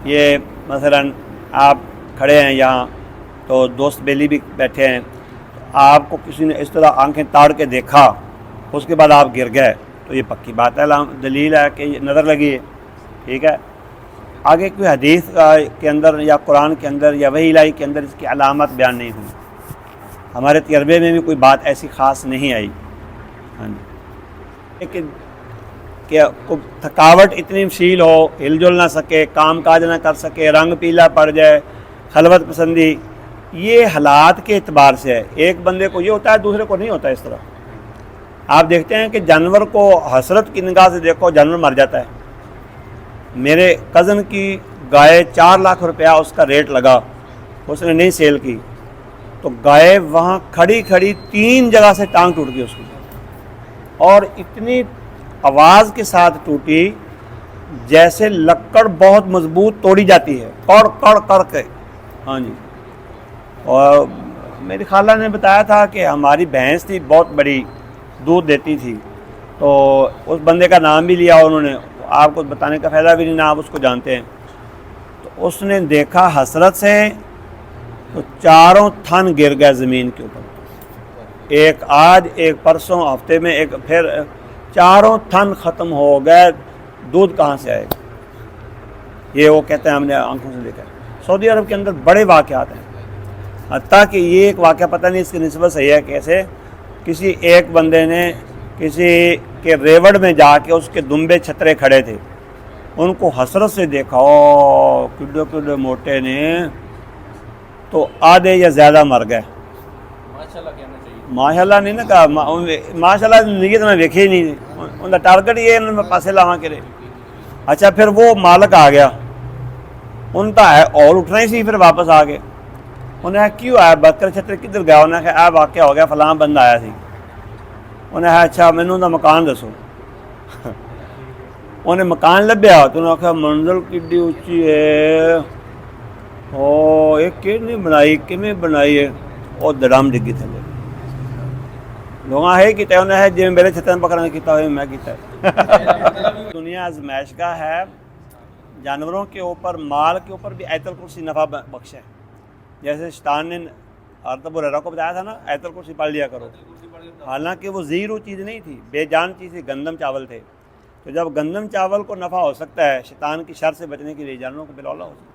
یہ مثلاً آپ کھڑے ہیں یہاں تو دوست بیلی بھی بیٹھے ہیں، آپ کو کسی نے اس طرح آنکھیں تاڑ کے دیکھا، اس کے بعد آپ گر گئے تو یہ پکی بات ہے، دلیل ہے کہ یہ نظر لگی ہے، ٹھیک ہے۔ آگے کوئی حدیث کے اندر یا قرآن کے اندر یا وحی الہی کے اندر اس کی علامت بیان نہیں ہوئی، ہمارے تجربے میں بھی کوئی بات ایسی خاص نہیں آئی، ہاں جی۔ لیکن کہ تھکاوٹ اتنی فیل ہو، ہل جل نہ سکے، کام کاج نہ کر سکے، رنگ پیلا پڑ جائے، خلوت پسندی، یہ حالات کے اعتبار سے ہے۔ ایک بندے کو یہ ہوتا ہے، دوسرے کو نہیں ہوتا اس طرح۔ آپ دیکھتے ہیں کہ جانور کو حسرت کی نگاہ سے دیکھو، جانور مر جاتا ہے۔ میرے کزن کی گائے 4 لاکھ روپیہ اس کا ریٹ لگا، اس نے نہیں سیل کی، تو گائے وہاں کھڑی 3 جگہ سے ٹانگ ٹوٹ گئی اس کی، اور اتنی آواز کے ساتھ ٹوٹی جیسے لکڑ بہت مضبوط توڑی جاتی ہے، کڑ کڑ کر کے، ہاں جی۔ اور میری خالہ نے بتایا تھا کہ ہماری بھینس تھی بہت بڑی، دودھ دیتی تھی، تو اس بندے کا نام بھی لیا انہوں نے، آپ کو بتانے کا فائدہ بھی نہیں، نہ آپ اس کو جانتے ہیں۔ تو اس نے دیکھا حسرت سے تو 4 تھن گر گئے زمین کے اوپر، ایک آج، ایک پرسوں، ہفتے میں ایک، پھر 4 تھن ختم ہو گئے، دودھ کہاں سے آئے گا؟ یہ وہ کہتے ہیں ہم نے آنکھوں سے دیکھا۔ سعودی عرب کے اندر بڑے واقعات ہیں، حتیٰ کہ یہ ایک واقعہ پتہ نہیں اس کی نسبت صحیح ہے کیسے، کسی ایک بندے نے کسی کے ریوڑ میں جا کے اس کے دمبے چھترے کھڑے تھے، ان کو حسرت سے دیکھا، کڈے کڈے موٹے نے، تو آدھے یا زیادہ مر گئے۔ ماشاء اللہ نہیں نا کہا، ماشاء اللہ نیت میں دیکھے ہی نہیں، ان کا ٹارگٹ یہ ہے پاسے لاواں کرے۔ اچھا پھر وہ مالک آ گیا، ان کا ہے اور اٹھنا ہی سی، پھر واپس آ گئے۔ انہیں کہا کیوں آیا، بکر چھتر کدھر گیا؟ انہیں کہا اے واقعہ ہو گیا، فلاں بندہ آیا سی۔ انہیں کہا اچھا مینوں دا مکان دسو۔ انہیں مکان لبھیا تو انہیں کہا منزل کڈی اچھی ہے، یہ کیوں بنائی، کیویں بنائی ہے؟ اور دڑام ڈگی تھلے، لوگاں ہے کیتا ہے، انہیں ہے جی میرے چھتر پکڑنے کیتا ہوئے میں کیتا ہے۔ دنیا آزمائش گاہ ہے، جانوروں کے اوپر، مال کے اوپر بھی آیت الکرسی نفع بخش ہے، جیسے شیطان نے ارطب الرا کو بتایا تھا نا آیت الکرسی پڑھ لیا کرو، حالانکہ وہ زیرو چیز نہیں تھی، بے جان چیز تھی، گندم چاول تھے، تو جب گندم چاول کو نفع ہو سکتا ہے شیطان کی شر سے بچنے کے لیے، جانوروں کو بلا ہو سکتا ہے۔